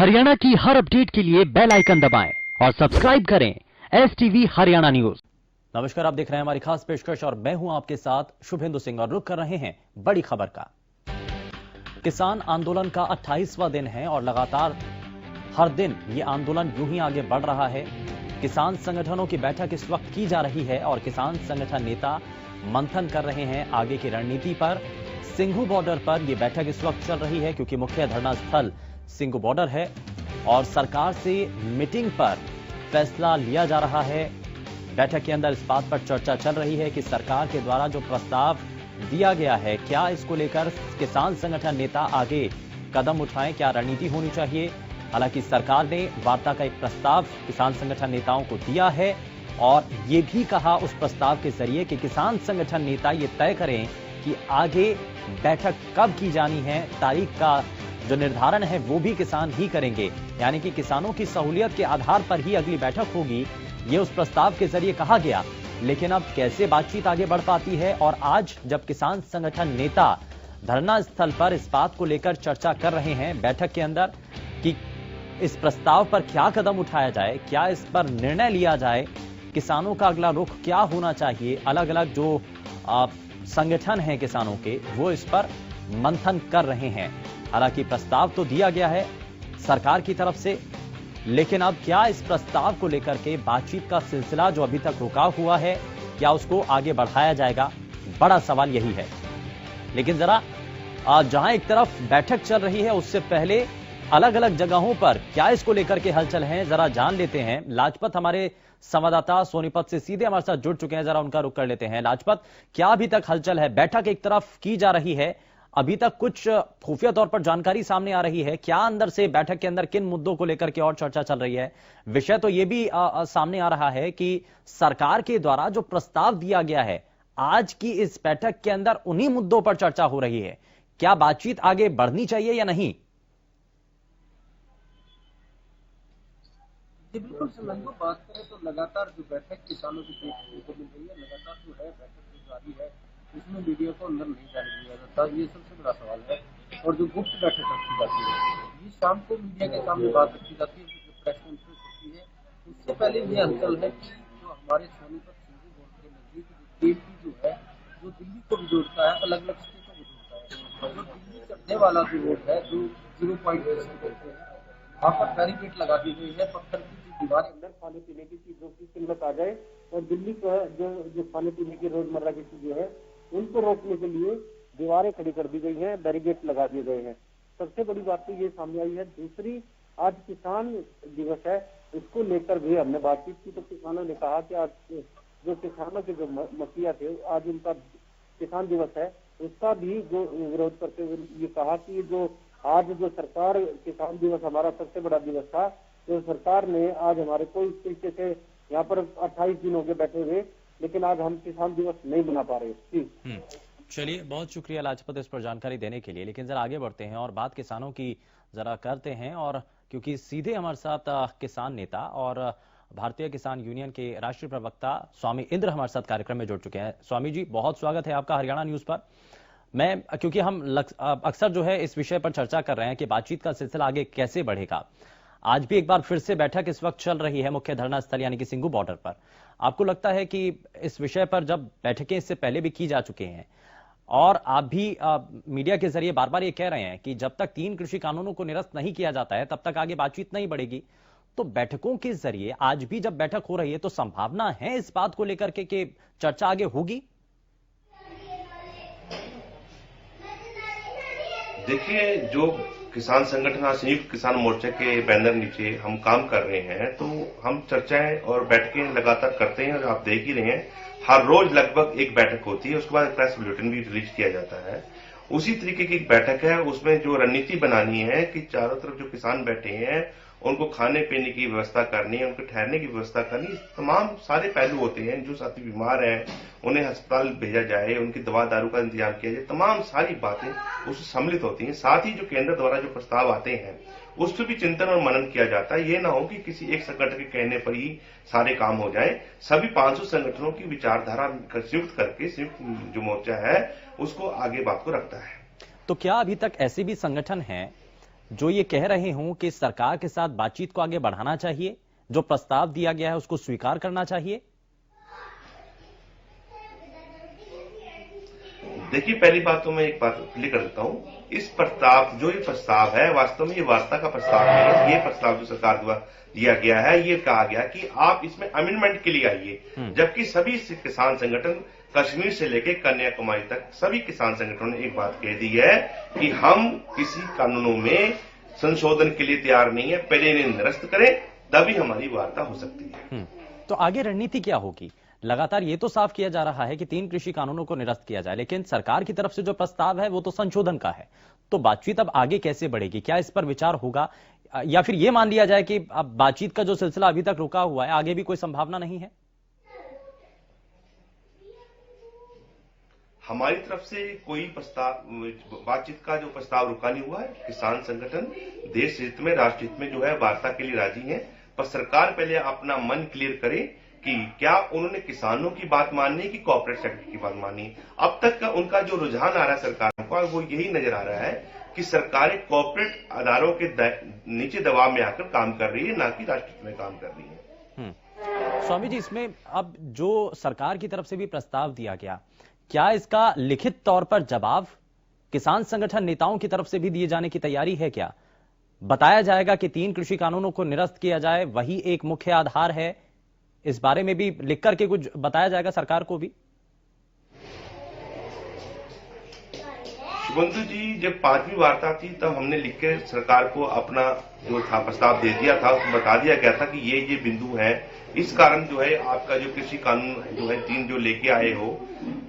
हरियाणा की हर अपडेट के लिए बेल आइकन दबाएं और सब्सक्राइब करें STV हरियाणा न्यूज। नमस्कार, आप देख रहे हैं हमारी खास पेशकश और मैं हूं आपके साथ शुभेंदु सिंह और रुक कर रहे हैं बड़ी खबर का। किसान आंदोलन का 28वां दिन है और लगातार हर दिन ये आंदोलन यूं ही आगे बढ़ रहा है। किसान संगठनों की बैठक इस वक्त की जा रही है और किसान संगठन नेता मंथन कर रहे हैं आगे की रणनीति पर। सिंघू बॉर्डर पर यह बैठक इस वक्त चल रही है क्योंकि मुख्य धरना स्थल सिंघू बॉर्डर है और सरकार से मीटिंग पर फैसला लिया जा रहा है। बैठक के अंदर इस बात पर चर्चा चल रही है कि सरकार के द्वारा जो प्रस्ताव दिया गया है, क्या इसको लेकर किसान संगठन नेता आगे कदम उठाएं, क्या रणनीति होनी चाहिए। हालांकि सरकार ने वार्ता का एक प्रस्ताव किसान संगठन नेताओं को दिया है और ये भी कहा उस प्रस्ताव के जरिए कि किसान संगठन नेता ये तय करें कि आगे बैठक कब की जानी है। तारीख का जो निर्धारण है वो भी किसान ही करेंगे, यानी कि किसानों की सहूलियत के आधार पर ही अगली बैठक होगी, ये उस प्रस्ताव के जरिए कहा गया। लेकिन अब कैसे बातचीत आगे बढ़ पाती है और आज जब किसान संगठन नेता धरना स्थल पर इस बात को लेकर चर्चा कर रहे हैं बैठक के अंदर कि इस प्रस्ताव पर क्या कदम उठाया जाए, क्या इस पर निर्णय लिया जाए, किसानों का अगला रुख क्या होना चाहिए। अलग अलग जो संगठन हैं किसानों के, वो इस पर मंथन कर रहे हैं। हालांकि प्रस्ताव तो दिया गया है सरकार की तरफ से, लेकिन अब क्या इस प्रस्ताव को लेकर के बातचीत का सिलसिला जो अभी तक रुका हुआ है, क्या उसको आगे बढ़ाया जाएगा, बड़ा सवाल यही है। लेकिन जरा जहां एक तरफ बैठक चल रही है उससे पहले अलग अलग जगहों पर क्या इसको लेकर के हलचल हैं, जरा जान लेते हैं। लाजपत हमारे संवाददाता सोनीपत से सीधे हमारे साथ जुड़ चुके हैं, जरा उनका रुख कर लेते हैं। लाजपत, क्या अभी तक हलचल है? बैठक एक तरफ की जा रही है, अभी तक कुछ खुफिया तौर पर जानकारी सामने आ रही है, क्या अंदर से बैठक के अंदर किन मुद्दों को लेकर के और चर्चा चल रही है? विषय तो यह भी सामने आ रहा है कि सरकार के द्वारा जो प्रस्ताव दिया गया है आज की इस बैठक के अंदर उन्हीं मुद्दों पर चर्चा हो रही है। क्या बातचीत आगे बढ़नी चाहिए या नहीं? जी बिल्कुल संबंधों बात करें तो लगातार जो बैठक किसानों की देखने को मिल रही है, लगातार जो है बैठक जो जारी है उसमें मीडिया को अंदर नहीं जाने दिया जाता, ये सबसे बड़ा सवाल है। और जो गुप्त बैठक रखी जाती है, ये शाम को मीडिया के सामने बात रखी जाती है, जो प्रेस कॉन्फ्रेंस होती है उससे पहले ये हलचल है कि जो हमारे सोनीपत सिंघू बॉर्डर के नजदीक केएमपी जो है, जो दिल्ली को भी जोड़ता है, अलग अलग स्टेटों को जोड़ता है, जो दिल्ली चढ़ने वाला जो रोड है, जो 0 पॉइंट बोलते हैं, वहाँ पर बैरिकेड लगा दी गई है। पत्थर की जो दीवार अंदर खाने पीने की चीजों की किल्लत आ जाए और दिल्ली का जो खाने पीने की रोजमर्रा की चीजें हैं उनको रोकने के लिए दीवारें खड़ी कर दी गई हैं, बैरिकेड लगा दिए गए हैं। सबसे बड़ी बात तो ये सामने आई है। दूसरी, आज किसान दिवस है, इसको लेकर भी हमने बातचीत की तो किसानों ने कहा कि आज जो किसानों के जो मसीहा थे, आज उनका किसान दिवस है, उसका भी जो विरोध करते हुए ये कहा कि जो आज जो सरकार किसान दिवस हमारा सबसे बड़ा दिवस था, तो सरकार ने आज हमारे को इस तरीके से यहाँ पर 28 दिन हो गए बैठे हुए, लेकिन आज हम किसान दिवस नहीं मना पा रहे। चलिए, बहुत शुक्रिया लाजपत इस पर जानकारी देने के लिए। लेकिन जरा आगे बढ़ते हैं और बात किसानों की जरा करते हैं, और क्योंकि सीधे हमारे साथ किसान नेता और भारतीय किसान यूनियन के राष्ट्रीय प्रवक्ता स्वामी इंद्र हमारे साथ कार्यक्रम में जुड़ चुके हैं। स्वामी जी, बहुत स्वागत है आपका हरियाणा न्यूज पर। क्योंकि हम अक्सर जो है इस विषय पर चर्चा कर रहे हैं कि बातचीत का सिलसिला आगे कैसे बढ़ेगा। आज भी एक बार फिर से बैठक इस वक्त चल रही है मुख्य धरना स्थल यानी कि सिंघू बॉर्डर पर। आपको लगता है कि इस विषय पर जब बैठकें इससे पहले भी की जा चुकी हैं और आप भी मीडिया के जरिए बार बार ये कह रहे हैं कि जब तक 3 कृषि कानूनों को निरस्त नहीं किया जाता है तब तक आगे बातचीत नहीं बढ़ेगी, तो बैठकों के जरिए आज भी जब बैठक हो रही है तो संभावना है इस बात को लेकर के कि चर्चा आगे होगी? देखिए, जो किसान संगठन आज संयुक्त किसान मोर्चा के बैनर नीचे हम काम कर रहे हैं, तो हम चर्चाएं और बैठकें लगातार करते हैं और आप देख ही रहे हैं हर रोज लगभग एक बैठक होती है, उसके बाद प्रेस बुलेटिन भी रिलीज किया जाता है। उसी तरीके की एक बैठक है, उसमें जो रणनीति बनानी है कि चारों तरफ जो किसान बैठे हैं उनको खाने पीने की व्यवस्था करनी है, उनके ठहरने की व्यवस्था करनी, तमाम सारे पहलू होते हैं। जो साथी बीमार हैं उन्हें अस्पताल भेजा जाए, उनकी दवा दारू का इंतजाम किया जाए, तमाम सारी बातें उसमें सम्मिलित होती हैं। साथ ही जो केंद्र द्वारा जो प्रस्ताव आते हैं उस पर भी चिंतन और मनन किया जाता है। ये ना हो कि किसी एक संगठन के कहने पर ही सारे काम हो जाए। सभी 500 संगठनों की विचारधारा संयुक्त करके संयुक्त जो मोर्चा है उसको आगे बात को रखता है। तो क्या अभी तक ऐसे भी संगठन हैं जो ये कह रहे हूं कि सरकार के साथ बातचीत को आगे बढ़ाना चाहिए, जो प्रस्ताव दिया गया है उसको स्वीकार करना चाहिए? देखिए, पहली बात तो मैं एक बात क्लियर कर देता हूं, इस प्रस्ताव, जो ये प्रस्ताव है, वास्तव में ये वार्ता का प्रस्ताव नहीं है। ये प्रस्ताव जो सरकार द्वारा दिया गया है, ये कहा गया कि आप इसमें अमेंडमेंट के लिए आइए, जबकि सभी किसान संगठन कश्मीर से लेकर कन्याकुमारी तक सभी किसान संगठनों ने एक बात कह दी है कि हम किसी कानूनों में संशोधन के लिए तैयार नहीं है, पहले इन्हें निरस्त करें, तभी हमारी वार्ता हो सकती है। तो आगे रणनीति क्या होगी? लगातार ये तो साफ किया जा रहा है कि 3 कृषि कानूनों को निरस्त किया जाए, लेकिन सरकार की तरफ से जो प्रस्ताव है वो तो संशोधन का है। तो बातचीत अब आगे कैसे बढ़ेगी? क्या इस पर विचार होगा, या फिर यह मान लिया जाए कि अब बातचीत का जो सिलसिला अभी तक रुका हुआ है, आगे भी कोई संभावना नहीं है? हमारी तरफ से कोई प्रस्ताव, बातचीत का जो प्रस्ताव रुका नहीं हुआ है। किसान संगठन देश हित में, राष्ट्र हित में जो है वार्ता के लिए राजी है, पर सरकार पहले अपना मन क्लियर करे कि क्या उन्होंने किसानों की बात माननी है कि कॉर्पोरेट सेक्टर की बात माननी है। अब तक का उनका जो रुझान आ रहा है सरकार का, वो यही नजर आ रहा है कि सरकारें कॉर्पोरेट अदारों के नीचे दबाव में आकर काम कर रही है, ना कि राष्ट्र हित में काम कर रही है। स्वामी जी, इसमें अब जो सरकार की तरफ से भी प्रस्ताव दिया गया, क्या इसका लिखित तौर पर जवाब किसान संगठन नेताओं की तरफ से भी दिए जाने की तैयारी है? क्या बताया जाएगा कि 3 कृषि कानूनों को निरस्त किया जाए, वही एक मुख्य आधार है? इस बारे में भी लिख करके कुछ बताया जाएगा सरकार को भी? शुभंतु जी, जब 5वीं वार्ता थी तब हमने लिख के सरकार को अपना जो था प्रस्ताव दे दिया था, उसमें बता दिया गया था कि ये बिंदु है, इस कारण जो है आपका जो कृषि कानून जो है 3 जो लेके आए हो,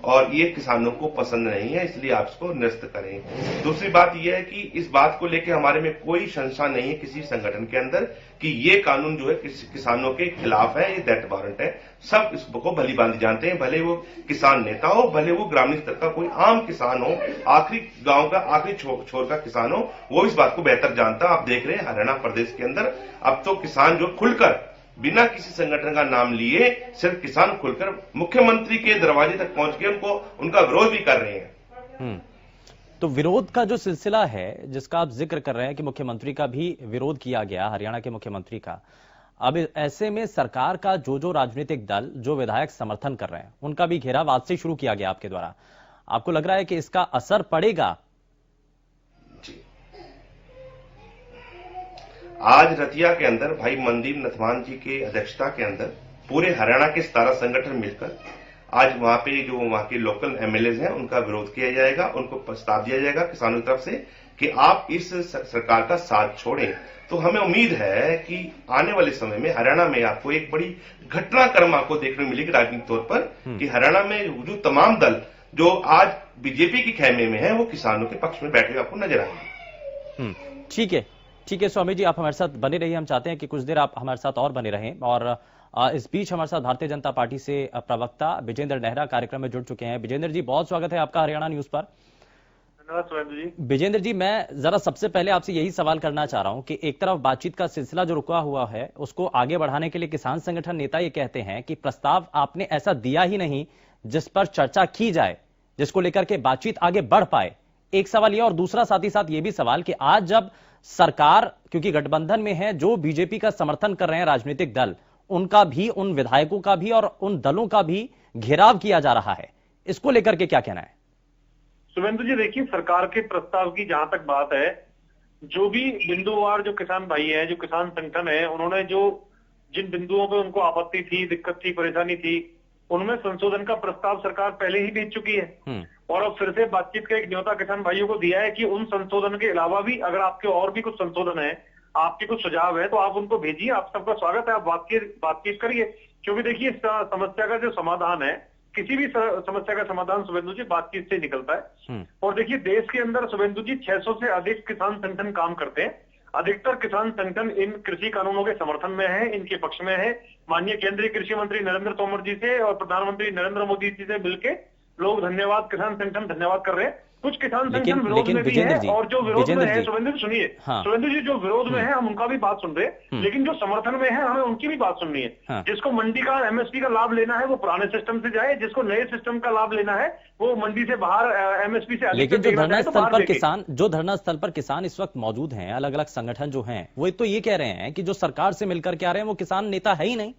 और ये किसानों को पसंद नहीं है, इसलिए आप इसको निरस्त करें। दूसरी बात यह है कि इस बात को लेकर हमारे में कोई संशय नहीं है किसी संगठन के अंदर कि ये कानून जो है किसानों के खिलाफ है, ये डेथ वारंट है। सब इसको भली भांति जानते हैं, भले वो किसान नेता हो, भले वो ग्रामीण स्तर का कोई आम किसान हो, आखिरी गांव का आखिरी छोर का किसान हो, वो इस बात को बेहतर जानता है। आप देख रहे हैं हरियाणा प्रदेश के अंदर अब तो किसान जो खुलकर, बिना किसी संगठन का नाम लिए, सिर्फ किसान खुलकर मुख्यमंत्री के दरवाजे तक पहुंच के उनका विरोध भी कर रहे हैं। तो विरोध का जो सिलसिला है, जिसका आप जिक्र कर रहे हैं कि मुख्यमंत्री का भी विरोध किया गया, हरियाणा के मुख्यमंत्री का, अब ऐसे में सरकार का जो राजनीतिक दल, जो विधायक समर्थन कर रहे हैं, उनका भी घेराव आज से शुरू किया गया आपके द्वारा। आपको लग रहा है कि इसका असर पड़ेगा? आज रतिया के अंदर भाई मनदीप नथवान जी के अध्यक्षता के अंदर पूरे हरियाणा के 17 संगठन मिलकर आज वहां पे जो वहां के लोकल एमएलए हैं उनका विरोध किया जाएगा। उनको प्रस्ताव दिया जाएगा किसानों की तरफ से कि आप इस सरकार का साथ छोड़ें। तो हमें उम्मीद है कि आने वाले समय में हरियाणा में आपको एक बड़ी घटनाक्रम आपको देखने को मिलेगी राजनीतिक तौर पर, कि हरियाणा में जो तमाम दल जो आज बीजेपी के खेमे में है, वो किसानों के पक्ष में बैठे आपको नजर आएंगे। ठीक है स्वामी जी, आप हमारे साथ बने रहिए। हम चाहते हैं कि कुछ देर आप हमारे साथ और बने रहें। और इस बीच हमारे साथ भारतीय जनता पार्टी से प्रवक्ता विजेंद्र नेहरा कार्यक्रम में जुड़ चुके हैं। विजेंद्र जी, बहुत स्वागत है आपका हरियाणा न्यूज पर। धन्यवाद सुरेंद्र जी। विजेंद्र जी, मैं जरा सबसे पहले आपसे यही सवाल करना चाह रहा हूं कि एक तरफ बातचीत का सिलसिला जो रुका हुआ है, उसको आगे बढ़ाने के लिए किसान संगठन नेता ये कहते हैं कि प्रस्ताव आपने ऐसा दिया ही नहीं जिस पर चर्चा की जाए, जिसको लेकर के बातचीत आगे बढ़ पाए। एक सवाल ये, और दूसरा साथ ही साथ ये भी सवाल कि आज जब सरकार, क्योंकि गठबंधन में है, जो बीजेपी का समर्थन कर रहे हैं राजनीतिक दल, उनका भी, उन विधायकों का भी और उन दलों का भी घेराव किया जा रहा है, इसको लेकर के क्या कहना है? सुरेंद्र जी, देखिए, सरकार के प्रस्ताव की जहां तक बात है, जो भी बिंदुवार जो किसान भाई हैं, जो किसान संगठन है, उन्होंने जो जिन बिंदुओं पे उनको आपत्ति थी, दिक्कत थी, परेशानी थी, उनमें संशोधन का प्रस्ताव सरकार पहले ही भेज चुकी है। और अब फिर से बातचीत का एक न्योता किसान भाइयों को दिया है कि उन संशोधन के अलावा भी अगर आपके और भी कुछ संशोधन है, आपके कुछ सुझाव है, तो आप उनको भेजिए। आप सबका स्वागत है, आप बातचीत करिए। क्योंकि देखिए, इस समस्या का जो समाधान है, किसी भी समस्या का समाधान शुभेंदु जी बातचीत से निकलता है। और देखिए, देश के अंदर शुभेंदु जी 600 से अधिक किसान संगठन काम करते हैं। अधिकतर किसान संगठन इन कृषि कानूनों के समर्थन में है, इनके पक्ष में है। माननीय केंद्रीय कृषि मंत्री नरेंद्र तोमर जी से और प्रधानमंत्री नरेंद्र मोदी जी से मिलकर लोग धन्यवाद, किसान संगठन धन्यवाद कर रहे हैं। कुछ किसान लेकिन- संगठन विरोध लेकिन में भी विजेंद्र है जी, और जो विरोध विजेंद्र में है, जी, सुरेंद्र जी सुनिए, हाँ। सुरेंद्र जी जो विरोध में है हम उनका भी बात सुन रहे हैं, लेकिन जो समर्थन में है हमें उनकी भी बात सुननी है। हाँ। जिसको मंडी का एमएसपी का लाभ लेना है वो पुराने सिस्टम से जाए, जिसको नए सिस्टम का लाभ लेना है वो मंडी से बाहर एमएसपी से अधिक लेकिन जो देखना धरना चाहे तो स्थल बाहर पर देखे। किसान जो धरना स्थल पर किसान इस वक्त मौजूद हैं, अलग अलग संगठन जो हैं, वो तो ये कह रहे हैं कि जो सरकार से मिलकर के आ रहे हैं वो किसान नेता है ही नहीं।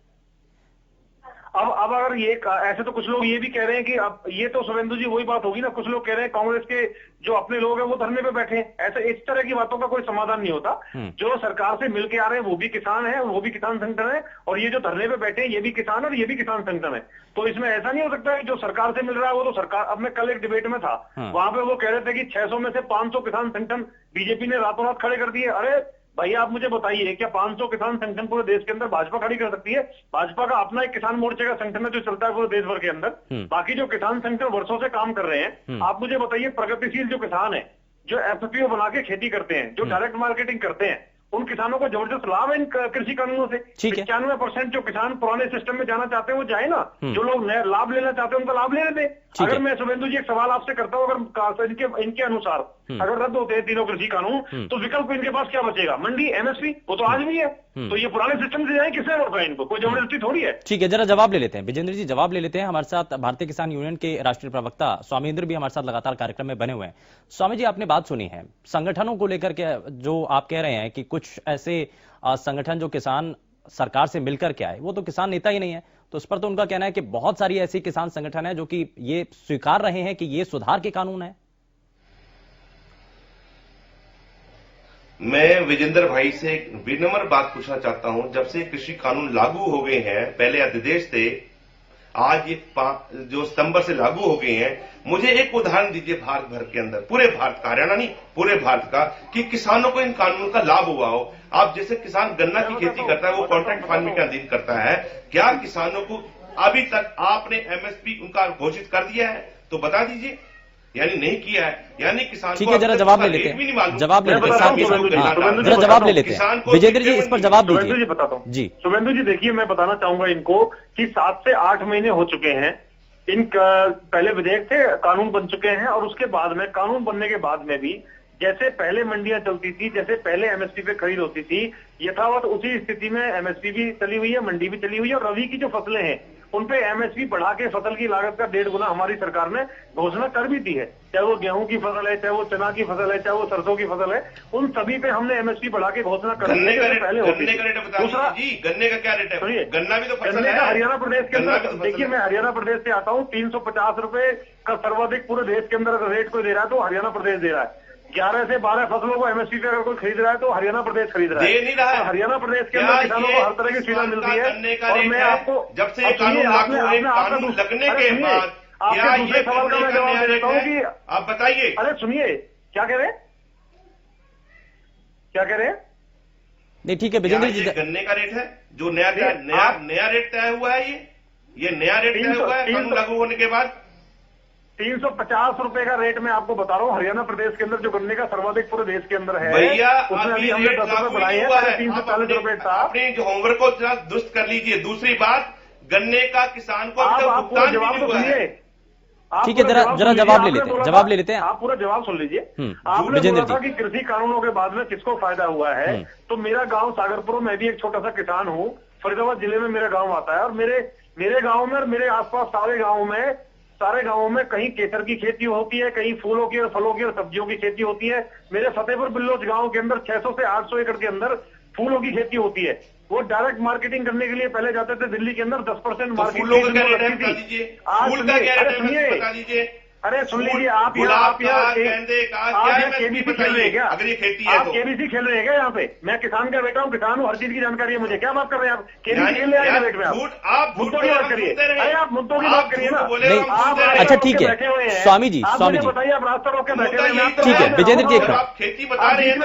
अब अगर ये ऐसे तो कुछ लोग ये भी कह रहे हैं कि अब ये तो सुरेंद्र जी वही बात होगी ना, कुछ लोग कह रहे हैं कांग्रेस के जो अपने लोग हैं वो धरने पे बैठे हैं। ऐसे इस तरह की बातों का कोई समाधान नहीं होता। जो सरकार से मिलके आ रहे हैं वो भी किसान है, वो भी किसान संगठन है, और ये जो धरने पे बैठे हैं ये भी किसान और ये भी किसान संगठन है। तो इसमें ऐसा नहीं हो सकता कि जो सरकार से मिल रहा है वो तो सरकार। अब मैं कल एक डिबेट में था, वहां पे वो कह रहे थे कि 600 में से 500 किसान संगठन बीजेपी ने रातों रात खड़े कर दिए। अरे भाई आप मुझे बताइए, क्या 500 किसान संगठन पूरे देश के अंदर भाजपा खड़ी कर सकती है? भाजपा का अपना एक किसान मोर्चे का संगठन है जो चलता है पूरे देश भर के अंदर। बाकी जो किसान संगठन वर्षों से काम कर रहे हैं, आप मुझे बताइए प्रगतिशील जो किसान है, जो एफपीओ बना के खेती करते हैं, जो डायरेक्ट मार्केटिंग करते हैं, उन किसानों को जबरदस्त लाभ है इन कृषि कानूनों से। 95% जो किसान पुराने सिस्टम में जाना चाहते हैं वो जाए ना, जो लोग नए लाभ लेना चाहते हैं उनका लाभ लेने दें। अगर मैं शुभेंदु जी एक सवाल आपसे करता हूँ, अगर इनके अनुसार अगर रद्द होते हैं तीनों कृषि कानून, तो विकल्प इनके पास क्या बचेगा? मंडी, एमएसपी, वो तो आज भी है। तो ये पुराने सिस्टम से जाए, किसने रोका है इनको? कोई जबरदस्ती थोड़ी है। ठीक है, जरा जवाब ले लेते हैं विजेंद्र जी, जवाब ले लेते हैं। हमारे साथ भारतीय किसान यूनियन के राष्ट्रीय प्रवक्ता स्वामींद्र भी हमारे साथ लगातार कार्यक्रम में बने हुए हैं। स्वामी जी, आपने बात सुनी है संगठनों को लेकर के, जो आप कह रहे हैं कि कुछ ऐसे संगठन जो किसान सरकार से मिलकर के आए वो तो किसान नेता ही नहीं है, तो उस पर तो उनका कहना है कि बहुत सारी ऐसी किसान संगठन है जो कि ये स्वीकार रहे हैं कि ये सुधार के कानून है। मैं विजेंद्र भाई से एक विनम्र बात पूछना चाहता हूं। जब से कृषि कानून लागू हो गए हैं, पहले अध्यादेश थे, आज ये जो सितंबर से लागू हो गए हैं, मुझे एक उदाहरण दीजिए भारत भर के अंदर, पूरे भारत का, हरियाणा नहीं पूरे भारत का, कि किसानों को इन कानून का लाभ हुआ हो। आप जैसे किसान गन्ना की खेती करता है वो कॉन्ट्रैक्ट फार्मिंग के अधीन करता है, क्या किसानों को अभी तक आपने एमएसपी उनका घोषित कर दिया है? तो बता दीजिए। यानी नहीं किया है, यानी किसान ठीक है, जरा जवाब ले लेते हैं, जवाब ले लेते हैं, जरा जवाब ले लेते हैं विजेंद्र जी, इस पर जवाब दीजिए। शुभेंदु जी बताता हूँ जी। शुभेंदु जी देखिए, मैं बताना चाहूंगा इनको कि 7 से 8 महीने हो चुके हैं, इनका पहले विधेयक थे, कानून बन चुके हैं, और उसके बाद में कानून बनने के बाद में भी जैसे पहले मंडियां चलती थी, जैसे पहले एमएसपी पे खरीद होती थी, यथावत उसी स्थिति में एमएसपी भी चली हुई है, मंडी भी चली हुई है। और रबी की जो फसलें हैं उन पे एमएसपी बढ़ा के फसल की लागत का 1.5 गुना हमारी सरकार ने घोषणा कर भी दी है। चाहे वो गेहूं की फसल है, चाहे वो चना की फसल है, चाहे वो सरसों की फसल है, उन सभी पे हमने एमएसपी बढ़ा के घोषणा कर दी है। पहले होती थी। दूसरा, गन्ने का क्या रेट है? सुनिए, गन्ना भी तो फसल गन्ने है। का हरियाणा प्रदेश के गन्ना भी अंदर, तो देखिए मैं हरियाणा प्रदेश से आता हूँ, 350 रुपए का सर्वाधिक पूरे देश के अंदर अगर रेट कोई दे रहा है तो हरियाणा प्रदेश दे रहा है। 11 से 12 फसलों को एमएसपी पे अगर कोई खरीद रहा है तो हरियाणा प्रदेश खरीद रहा है। दे नहीं रहा है। हरियाणा प्रदेश के अंदर किसानों को हर तरह की सुविधा मिलती है। और मैं आपको जब से कानून लागू हुए, कानून लगने के बाद आपके दूसरे सवाल का मैं जवाब दे देता हूँ कि आप बताइए। अरे सुनिए, क्या कह रहे हैं, क्या कह रहे हैं? नहीं ठीक है विजेंद्र जी, गन्ने का रेट है जो नया रेट तय हुआ है, ये नया रेट तय हुआ है कानून लागू होने के बाद। 350 रुपए का रेट मैं आपको बता रहा हूँ, हरियाणा प्रदेश के अंदर जो गन्ने का सर्वाधिक पूरे देश के अंदर है, भैया उसमें अभी हमने 10 रुपए बढ़ाए हैं, 340 रुपए था। अपने जो होमवर्क को जरा दुरुस्त कर लीजिए। दूसरी बात, गन्ने का किसान को आप पूरा जवाब तो सुनिए, ठीक है, जरा जवाब ले लेते हैं, आप पूरा जवाब सुन लीजिए। आपने विजेंद्र बोला था कि कृषि कानूनों के बाद में किसको फायदा हुआ है, तो मेरा गांव सागरपुर, मैं भी एक छोटा सा किसान हूँ, फरीदाबाद जिले में मेरा गांव आता है, और मेरे गांव में और मेरे आसपास सारे गांवों में कहीं केसर की खेती होती है, कहीं फूलों की और फलों की और सब्जियों की खेती होती है। मेरे फतेहपुर बिल्लोच गांव के अंदर 600 से 800 एकड़ के अंदर फूलों की खेती होती है। वो डायरेक्ट मार्केटिंग करने के लिए पहले जाते थे दिल्ली के अंदर, 10% मार्केटिंग फूलों का क्या रेट है बता दीजिए। फूल का क्या रेट है बता दीजिए। अरे सुन लीजिए, आप यहाँ केबीसी खेल रहे हैं क्या? अगर ये खेती है आप केबीसी खेल रहे हैं क्या? यहाँ पे मैं किसान का बेटा हूँ, किसान हूँ, हर चीज की जानकारी है मुझे। क्या बात कर रहे हैं आप? केबीसी खेल रहे हैं बेट में? आप मुद्दों की बात करिए। अरे आप मुद्दों की बात करिए ना। आप अच्छा ठीक है स्वामी जी, बताइए, आप रास्ता रोक के बैठे हुए हैं। ठीक है विजेंद्र जी, आप खेती बता रहे हैं,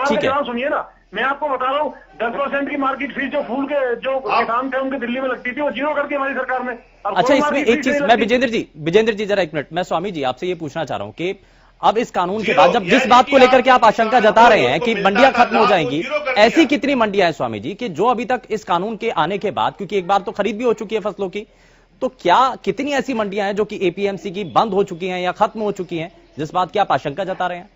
ठीक है सुनिए ना, मैं आपको बता रहा हूँ 10% की मार्केट फीस जो फूल के जो किसान थे उनके दिल्ली में लगती थी, वो जीरो कर दी हमारी सरकार ने। अच्छा, इसमें एक चीज मैं विजेंद्र जी जरा एक मिनट, मैं स्वामी जी आपसे ये पूछना चाह रहा हूं कि अब इस कानून के बाद, जब जिस बात को लेकर के आप आशंका जता रहे हैं कि मंडियां खत्म हो जाएंगी, ऐसी कितनी मंडियां हैं स्वामी जी कि जो अभी तक इस कानून के आने के बाद, क्योंकि एक बार तो खरीद भी हो चुकी है फसलों की, तो क्या कितनी ऐसी मंडियां हैं जो कि एपीएमसी की बंद हो चुकी हैं या खत्म हो चुकी हैं, जिस बात की आप आशंका जता रहे हैं?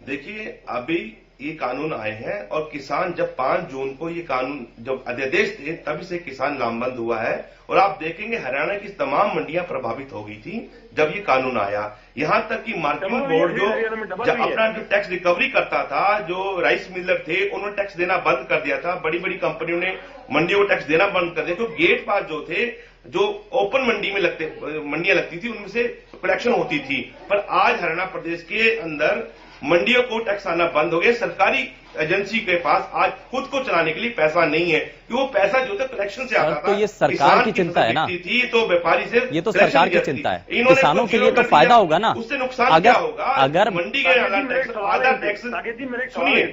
देखिए, अभी ये कानून आए हैं और किसान जब 5 जून को ये कानून जब अध्यादेश थे तभी से किसान लामबंद हुआ है। और आप देखेंगे हरियाणा की तमाम मंडियां प्रभावित हो गई थी जब ये कानून आया। यहां तक कि मार्केटिंग बोर्ड जो अपना जो टैक्स रिकवरी करता था, जो राइस मिलर थे उन्होंने टैक्स देना बंद कर दिया था। बड़ी बड़ी कंपनियों ने मंडियों को टैक्स देना बंद कर दिया। तो गेट पास जो थे, जो ओपन मंडी में मंडियां लगती थी, उनमें से कलेक्शन होती थी। पर आज हरियाणा प्रदेश के अंदर मंडियों को टैक्स आना बंद हो गया। सरकारी एजेंसी के पास आज खुद को चलाने के लिए पैसा नहीं है, कि वो पैसा जो था कलेक्शन से आता था। तो ये सरकार की चिंता है ना, थी तो व्यापारी से ये तो सरकार की चिंता है। किसानों के लिए तो फायदा होगा ना। उससे नुकसान क्या होगा? अगर मंडी के आधा टैक्स, सुनिए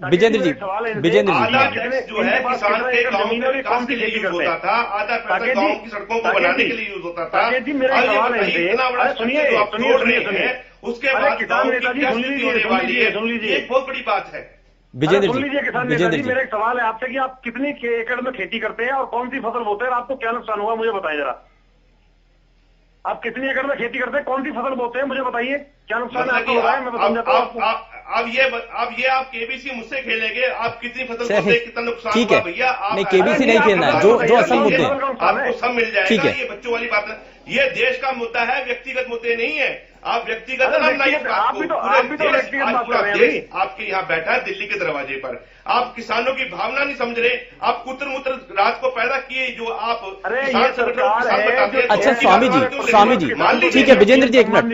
विजेंद्र जी, आधा टैक्स जो है किसान के गांव के विकास के लिए यूज होता था, आधा पैसा गांव की सड़कों को बनाने के लिए यूज होता था। इतना बड़ा सुनिए, आप जोड़ रहे हैं, उसके बाद किसान नेताजी सुन लीजिए, एक बहुत बड़ी बात है। विजेंद्र जी, मेरा एक सवाल है आपसे कि आप कितनी एकड़ में खेती करते हैं और कौन सी फसल बोते हैं, आपको क्या नुकसान हुआ मुझे बताइए जरा। आप कितनी एकड़ में खेती करते हैं, कौन सी फसल बोते हैं, मुझे बताइए क्या नुकसान है आपको बताया, मैं समझाता हूं। अब ये आप केबीसी मुझसे खेलेंगे, आप कितनी फसल बोते हैं, कितना नुकसान ठीक हुआ है भैया? नहीं, केबीसी नहीं खेलना है, जो असल मुद्दे आपको सब मिल जाएगा। ठीक है, ये बच्चों वाली बात है। ये देश का मुद्दा है, व्यक्तिगत मुद्दे नहीं है। आप व्यक्तिगत आप भी तो व्यक्तिगत बात कर रहे हैं। आपके यहाँ बैठा है दिल्ली के दरवाजे पर, आप किसानों की भावना नहीं समझ रहे। आप कुत्र मुत्र राज को पैदा किए, जो आप किसान संगठन बताते हैं। अच्छा स्वामी जी, ठीक है विजेंद्र जी, एक मिनट,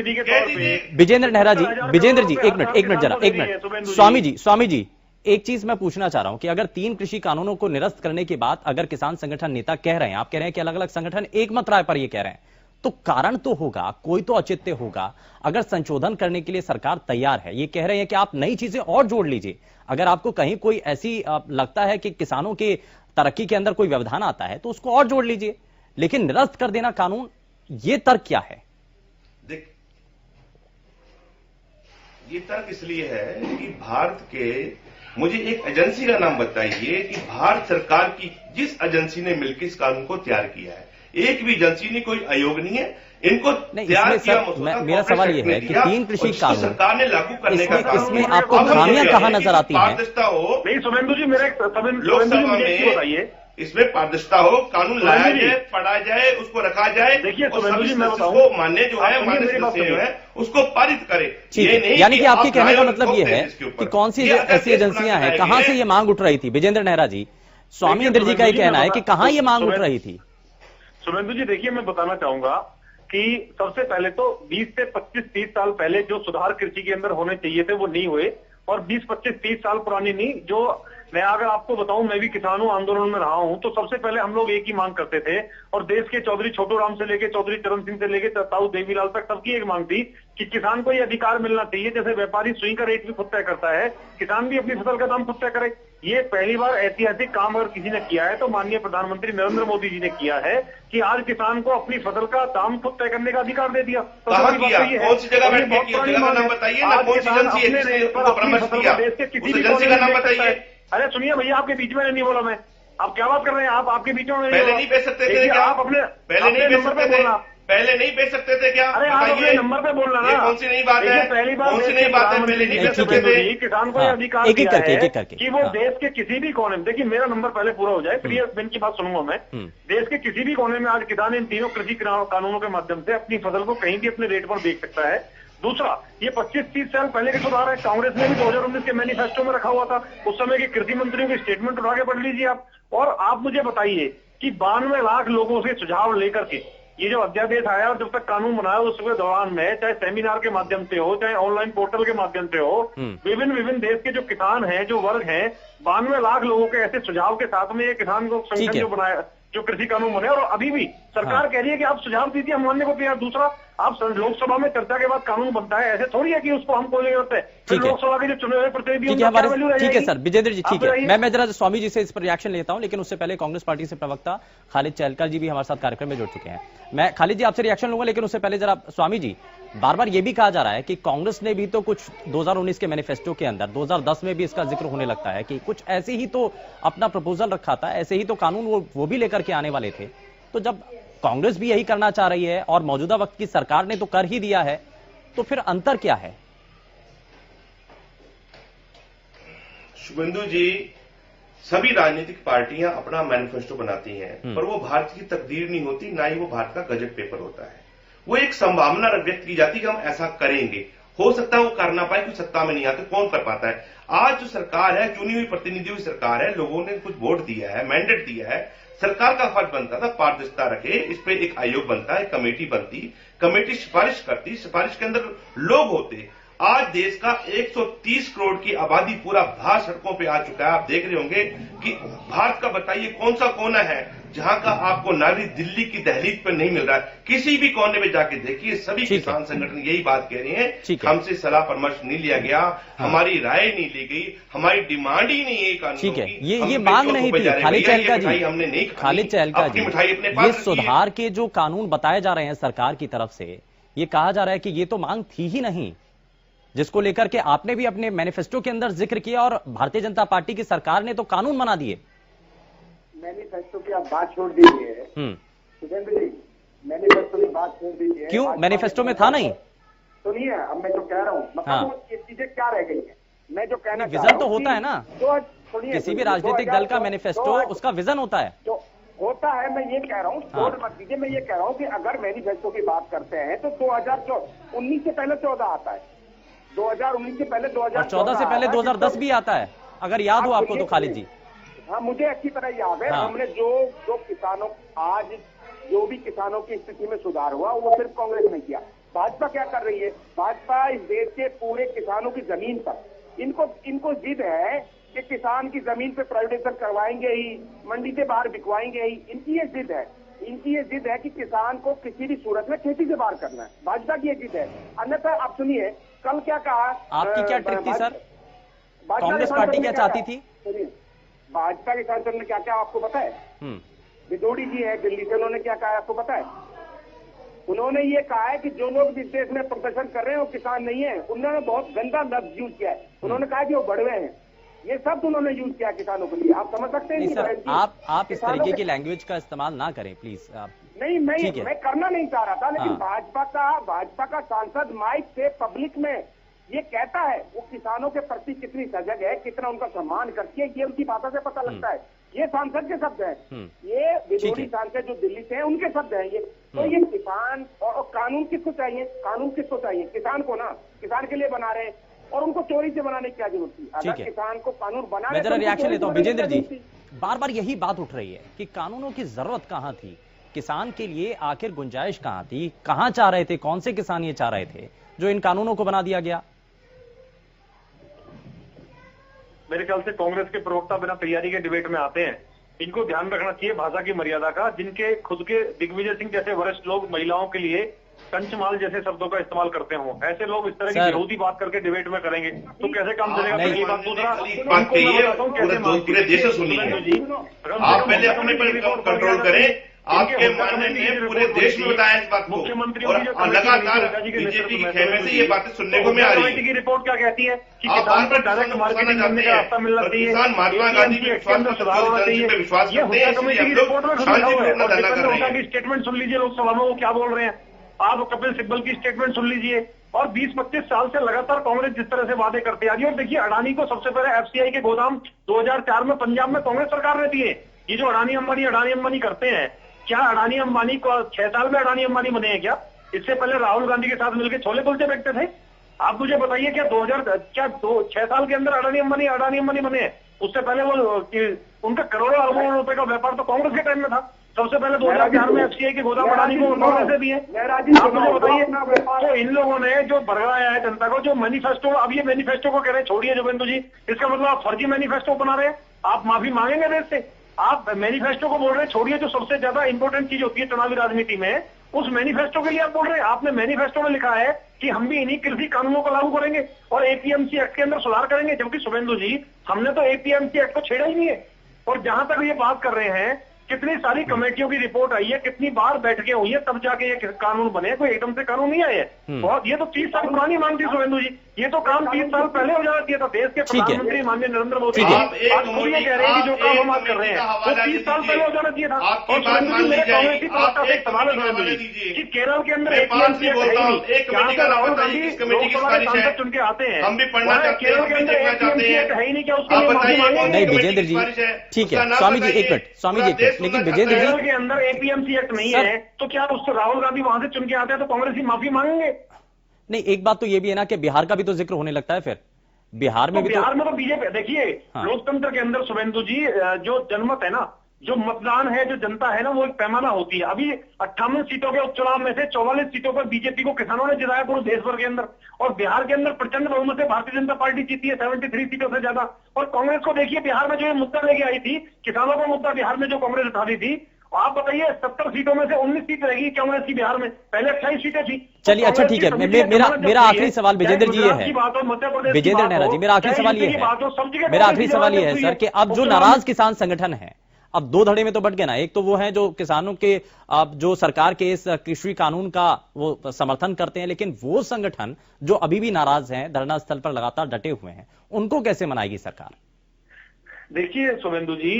विजेंद्र नेहरा जी, विजेंद्र जी एक मिनट जरा, एक मिनट। स्वामी जी एक चीज मैं पूछना चाह रहा हूं कि अगर 3 कृषि कानूनों को निरस्त करने के बाद अगर किसान संगठन नेता कह रहे हैं, आप कह रहे हैं कि अलग अलग संगठन एक मत राय पर ये कह रहे हैं, तो कारण तो होगा, कोई तो औचित्य होगा। अगर संशोधन करने के लिए सरकार तैयार है, ये कह रहे हैं कि आप नई चीजें और जोड़ लीजिए, अगर आपको कहीं कोई ऐसी लगता है कि किसानों के तरक्की के अंदर कोई व्यवधान आता है तो उसको और जोड़ लीजिए, लेकिन निरस्त कर देना कानून, ये तर्क क्या है? देख, ये तर्क इसलिए है कि भारत के, मुझे एक एजेंसी का नाम बताइए कि भारत सरकार की जिस एजेंसी ने मिलकर इस कानून को तैयार किया है। एक भी एजेंसी नहीं, कोई आयोग नहीं है, इनको तैयार किया। मेरा सवाल यह है कि 3 कृषि कानून सरकार ने लागू करने का, इसमें आपको खामियां कहां नजर आती हैं? पारदर्शिता हो, नहीं सुमेंदु जी, मेरे लोकसभा में बताइए, इसमें पारदर्शिता हो, कानून लाया जाए, पढ़ा जाए, उसको रखा जाए। देखिए सुमेंदु जी, मैं उसको बताऊं, मान्य जो है, मान्य है, उसको पारित करे। ये नहीं, यानी कि आपके कहने का मतलब ये है कि कौन सी ऐसी एजेंसियां हैं, कहां से ये मांग उठ रही थी? विजेंद्र नेहरा जी, स्वामी इंद्र जी का ये कहना है कि कहां ये मांग उठ रही थी? सुमेंदु जी देखिए, मैं बताना चाहूंगा कि सबसे पहले तो 20 से 25-30 साल पहले जो सुधार कृषि के अंदर होने चाहिए थे वो नहीं हुए, और 20-25-30 साल पुरानी नहीं, जो मैं अगर आपको बताऊं, मैं भी किसानों आंदोलन में रहा हूं, तो सबसे पहले हम लोग एक ही मांग करते थे, और देश के चौधरी छोटू राम से लेके चौधरी चरण सिंह से लेके ताऊ देवीलाल तक सबकी एक मांग थी कि किसान को ये अधिकार मिलना चाहिए, जैसे व्यापारी सुई का रेट भी खुद तय करता है, किसान भी अपनी फसल का दाम खुद तय करे। ये पहली बार ऐतिहासिक काम अगर किसी ने किया है तो माननीय प्रधानमंत्री नरेंद्र मोदी जी ने किया है कि आज किसान को अपनी फसल का दाम खुद तय करने का अधिकार दे दिया। तो कौन सी जगह बैठ के किया? जगह का नाम बताइए ना, कौन सी एजेंसी है जिसने इसको परामर्श किया? उस एजेंसी का नाम बताइए। अरे सुनिए भैया, आपके बीच में नहीं बोला मैं, आप क्या बात कर रहे हैं? आप आपके बीच में पहले नहीं बेच सकते थे क्या? आप अपने पहले नहीं बेच सकते थे, पहले नहीं बेच सकते थे क्या? अरे आप अपने नंबर पे बोलना ना, कौन सी नई बात है? पहली बार कौन सी नई बात है? पहले नहीं बेच सकते थे। किसान को अधिकार दिया है कि वो हाँ। देश के किसी भी कोने में, देखिए मेरा नंबर पहले पूरा हो जाए फिर ये इनकी बात सुनूंगा मैं। देश के किसी भी कोने में आज किसान इन तीनों कृषि कानूनों के माध्यम से अपनी फसल को कहीं भी अपने रेट पर बेच सकता है। दूसरा, ये 25-30 साल पहले के सुधार है, कांग्रेस ने भी 2019 के मैनिफेस्टो में रखा हुआ था, उस समय के कृषि मंत्रियों की स्टेटमेंट उठा के पढ़ लीजिए आप। और आप मुझे बताइए कि 92 लाख लोगों से सुझाव लेकर के ये जो अध्यादेश आया और जब तक कानून बनाया उसके दौरान में, चाहे सेमिनार के माध्यम से हो, चाहे ऑनलाइन पोर्टल के माध्यम से हो, विभिन्न देश के जो किसान हैं, जो वर्ग हैं, 92 लाख लोगों के ऐसे सुझाव के साथ में ये किसान को संगठन जो बनाया, जो कृषि कानून बने, और अभी भी सरकार कह रही है कि आप सुझाव दीजिए, हम मानने को तैयार। दूसरा, आप लोकसभा में चर्चा के बाद कानून बनता है, ऐसे थोड़ी है कि उसको हम कोई करते हैं। फिर लोकसभा के जो चुने हुए प्रतिनिधि, ठीक है सर विजेंद्र जी, ठीक है। मैं जरा स्वामी जी से इस पर रिएक्शन लेता हूं, लेकिन उससे पहले कांग्रेस पार्टी से प्रवक्ता खालिद चहलकर जी भी हमारे साथ कार्यक्रम में जुड़ चुके हैं। मैं खालिद जी आपसे रिएक्शन लूंगा, लेकिन उससे पहले जरा स्वामी जी, बार बार ये भी कहा जा रहा है कि कांग्रेस ने भी तो कुछ 2019 के मैनिफेस्टो के अंदर 2010 में भी इसका जिक्र होने लगता है कि कुछ ऐसे ही तो अपना प्रपोजल रखा था, ऐसे ही तो कानून वो भी लेकर के आने वाले थे। तो जब कांग्रेस भी यही करना चाह रही है और मौजूदा वक्त की सरकार ने तो कर ही दिया है, तो फिर अंतर क्या है? शुभेंदु जी, सभी राजनीतिक पार्टियां अपना मैनिफेस्टो बनाती हैं, पर वो भारत की तकदीर नहीं होती, ना ही वो भारत का गजट पेपर होता है। वो एक संभावना व्यक्त की जाती है कि हम ऐसा करेंगे, हो सकता है वो कर ना पाए, कुछ सत्ता में नहीं आते, कौन कर पाता है। आज जो सरकार है, चुनी हुई प्रतिनिधियों की सरकार है, लोगों ने कुछ वोट दिया है, मैंडेट दिया है, सरकार का फर्ज बनता था पारदर्शिता रखे, इस पे एक आयोग बनता है, कमेटी बनती, कमेटी सिफारिश करती, सिफारिश के अंदर लोग होते। आज देश का 130 करोड़ की आबादी पूरा भारत सड़कों पे आ चुका है। आप देख रहे होंगे कि भारत का बताइए कौन सा कोना है जहां का आपको नागरिक दिल्ली की दहलीज पर नहीं मिल रहा है। किसी भी कोने में जाके देखिए, सभी किसान संगठन यही बात कह रहे हैं, हमसे सलाह परामर्श नहीं लिया गया, हमारी राय नहीं ली गई, हमारी डिमांड ही नहीं है कानून ठीक है। ये मांग नहीं थी खालिद चहलका जी, हमने नहीं खालिद चहलका जी, ये सुधार के जो कानून बताए जा रहे हैं सरकार की तरफ से, ये कहा जा रहा है कि ये तो मांग थी ही नहीं, जिसको लेकर के आपने भी अपने मैनिफेस्टो के अंदर जिक्र किया और भारतीय जनता पार्टी की सरकार ने तो कानून बना दिए। मैनिफेस्टो की आप बात छोड़ दीजिए सुरेंद्र जी, मैनिफेस्टो की बात छोड़ दीजिए। क्यों? मैनिफेस्टो में था नहीं? सुनिए, अब मैं जो कह रहा हूँ, मतलब ये चीजें क्या रह गई है, मैं जो कहना विजन तो होता है ना, किसी भी राजनीतिक दल का मैनिफेस्टो उसका विजन होता है, तो होता है। मैं ये कह रहा हूँ, छोड़ मत दीजिए, मैं ये कह रहा हूँ कि अगर मैनिफेस्टो की बात करते हैं तो 2019 से पहले 14 आता है, 2019 से पहले 2014 से पहले 2010 भी आता है, अगर याद हो आपको तो खालिद जी। हाँ, मुझे अच्छी तरह याद है। हमने जो किसानों, आज जो भी किसानों की स्थिति में सुधार हुआ वो सिर्फ कांग्रेस ने किया। भाजपा क्या कर रही है? भाजपा इस देश के पूरे किसानों की जमीन पर इनको जिद है कि किसान की जमीन पे प्राइवेटाइजेशन करवाएंगे ही, मंडी से बाहर बिकवाएंगे ही। इनकी ये जिद है, कि किसान को किसी भी सूरत में खेती से बाहर करना है। भाजपा की ये जिद है। अन्यथा आप सुनिए, कल क्या कहा, आपकी क्या ट्रिक थी सर? कांग्रेस पार्टी क्या चाहती थी? भाजपा के सांसद ने क्या क्या आपको पता है? बिदोड़ी जी है दिल्ली से, उन्होंने क्या कहा है आपको पता है? उन्होंने ये कहा है कि जो लोग इस देश में प्रदर्शन कर रहे हैं वो किसान नहीं है। उन्होंने बहुत गंदा लफ्ज यूज किया है, उन्होंने कहा कि वो बड़वे हैं। ये सब उन्होंने यूज किया किसानों के लिए। आप समझ सकते हैं? सर, आप इस तरीके की लैंग्वेज का इस्तेमाल ना करें प्लीज। नहीं, मैं करना नहीं चाह रहा था, लेकिन भाजपा का सांसद माइक से पब्लिक में ये कहता है वो किसानों के प्रति कितनी सजग है, कितना उनका सम्मान करती है, ये उनकी बातों से पता लगता है। ये सांसद के शब्द हैं, ये विरोधी सांसद जो दिल्ली से हैं उनके शब्द हैं ये। तो ये किसान और कानून किसको चाहिए? कानून किसको चाहिए? किसान को ना, किसान के लिए बना रहे हैं, और उनको चोरी से बनाने की क्या जरूरत थी? अगर किसान को कानून बनाने, मैं जरा रिएक्शन लेता हूं विजेंद्र जी। बार बार यही बात उठ रही है कि कानूनों की जरूरत कहां थी, किसान के लिए आखिर गुंजाइश कहां थी, कहां चाह रहे थे, कौन से किसान ये चाह रहे थे जो इन कानूनों को बना दिया गया? मेरे ख्याल से कांग्रेस के प्रवक्ता बिना तैयारी के डिबेट में आते हैं। इनको ध्यान रखना चाहिए भाषा की मर्यादा का। जिनके खुद के दिग्विजय सिंह जैसे वरिष्ठ लोग महिलाओं के लिए कंचमाल जैसे शब्दों का इस्तेमाल करते हो, ऐसे लोग इस तरह की बेहूदी बात करके डिबेट में करेंगे तो कैसे काम चलेगा? पहली बात। दूसरा, पूरे देश से सुनिए, आप पहले अपने पर कंट्रोल करें। आपके मानने में पूरे देश में बताया इस बात को, और लगातार बीजेपी के खेमे से ये बातें सुनने को मिल रही है। की रिपोर्ट क्या कहती है कि आप किसान पर डायरेक्ट मार्केटिंग करने का रास्ता मिलना चाहिए, किसान महात्मा गांधी पे सुधार होना चाहिए। विश्वास करते हैं, कमेटी की रिपोर्ट में स्टेटमेंट सुन लीजिए लोकसभा में वो क्या बोल रहे हैं। आप कपिल सिब्बल की स्टेटमेंट सुन लीजिए। और 20-25 साल से लगातार कांग्रेस जिस तरह से वादे करते आ रही है। और देखिए, अडानी को सबसे पहले एफसीआई के गोदाम 2004 में पंजाब में कांग्रेस सरकार ने दिए। ये जो अडानी अंबानी करते हैं, क्या अडानी अंबानी को 6 साल में अडानी अंबानी बने हैं क्या? इससे पहले राहुल गांधी के साथ मिलकर छोले कुलचे बेचते थे। आप मुझे बताइए, क्या 6 साल के अंदर अडानी अंबानी बने हैं? उससे पहले वो उनका करोड़ों अरबों रुपए का व्यापार तो कांग्रेस के टाइम में था। सबसे पहले 2004 में एफसीआई के गोदाम अडानी को कांग्रेस से दिए। आप मुझे बताइए, तो इन लोगों ने जो भरगाया है जनता को, जो मैनिफेस्टो, अब ये मैनिफेस्टो को कह रहे हैं छोड़िए जुगेंद्र जी, इसका मतलब आप फर्जी मैनिफेस्टो बना रहे हैं। आप माफी मांगेंगे देश से? आप मैनिफेस्टो को बोल रहे हैं, छोड़िए जो सबसे ज्यादा इंपॉर्टेंट चीज होती है चुनावी राजनीति में, उस मैनिफेस्टो के लिए आप बोल रहे हैं। आपने मैनिफेस्टो में लिखा है कि हम भी इन्हीं कृषि कानूनों को लागू करेंगे और एपीएमसी एक्ट के अंदर सुधार करेंगे, जबकि शुभेंदु जी हमने तो एपीएमसी एक्ट को छेड़ा ही नहीं है। और जहां तक ये बात कर रहे हैं, कितनी सारी कमेटियों की रिपोर्ट आई है, कितनी बार बैठकें हुई है, तब जाके ये कानून बने, कोई एकदम से कानून नहीं आए हैं। बहुत, ये तो 30 साल पुरानी मांग थी शुभेंदु जी, ये तो काम 30 साल पहले हो जाना चाहिए था। देश के प्रधानमंत्री माननीय नरेंद्र मोदी जी आज खुद ये कह रहे हैं कि जो काम हम आज कर रहे हैं वो 30 साल पहले हो जाना चाहिए था। और शुभेंदु जी, मेरे कांग्रेसी प्रवक्ता से एक सवाल है शुभेंदु जी कि केरल के अंदर एपीएमसी एक्ट है ही नहीं, जहां से राहुल गांधी लोकसभा के सांसद चुन के आते हैं, केरल के अंदर एपीएमसी एक्ट है ही नहीं, क्या उसके लिए माफी मांगेंगे? नहीं विजेंद्र जी, ठीक है स्वामी जी, एक मिनट स्वामी जी, लेकिन विजेंद्र जी के अंदर एपीएमसी एक्ट नहीं है तो क्या उससे राहुल गांधी वहां से चुन के आते हैं तो कांग्रेस ही माफी मांगेंगे? नहीं, एक बात तो ये भी है ना कि बिहार का भी तो जिक्र होने लगता है, फिर बिहार में भी बिहार में तो बीजेपी, देखिए लोकतंत्र के अंदर शुभेंदु जी जो जनमत है ना, जो मतदान है, जो जनता है ना, वो एक पैमाना होती है। अभी 58 सीटों के उपचुनाव में से 44 सीटों पर बीजेपी को किसानों ने जिताया पूरे देश भर के अंदर, और बिहार के अंदर प्रचंड बहुमत से भारतीय जनता पार्टी जीती है 73 सीटों से ज्यादा। और कांग्रेस को देखिए बिहार में जो ये मुद्दा लेके आई थी, किसानों का मुद्दा बिहार में जो कांग्रेस उठा रही थी, आप बताइए 70 सीटों में से 19 सीट रहेगी कांग्रेस की बिहार में, पहले 28 सीटें थी। चलिए अच्छा ठीक है, मेरा आखिरी सवाल विजेंद्र जी ये है, विजेंद्र नेहरा जी, मेरा आखिरी सवाल ये है, मेरा आखिरी सवाल ये है सर कि अब जो नाराज किसान संगठन है, अब दो धड़े में तो बट गए ना। एक तो वो है जो किसानों के जो सरकार के इस कृषि कानून का वो समर्थन करते हैं, लेकिन वो संगठन जो अभी भी नाराज हैं, धरना स्थल पर लगातार डटे हुए हैं, उनको कैसे मनाएगी सरकार? देखिए शुभेंदु जी,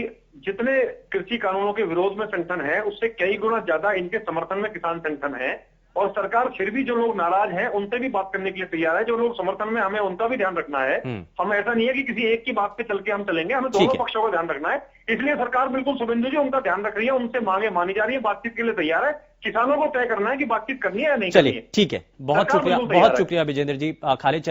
जितने कृषि कानूनों के विरोध में संगठन है, उससे कई गुना ज्यादा इनके समर्थन में किसान संगठन है। और सरकार फिर भी जो लोग नाराज हैं उनसे भी बात करने के लिए तैयार है। जो लोग समर्थन में, हमें उनका भी ध्यान रखना है। हम ऐसा नहीं है कि किसी एक की बात पे चल के हम चलेंगे, हमें दोनों पक्षों का ध्यान रखना है। इसलिए सरकार बिल्कुल शुभेंदु जी उनका ध्यान रख रही है, उनसे मांगे मानी जा रही है, बातचीत के लिए तैयार है। किसानों को तय करना है कि बातचीत करनी है या नहीं। चलिए ठीक है, बहुत शुक्रिया विजेंद्र जी। खालिद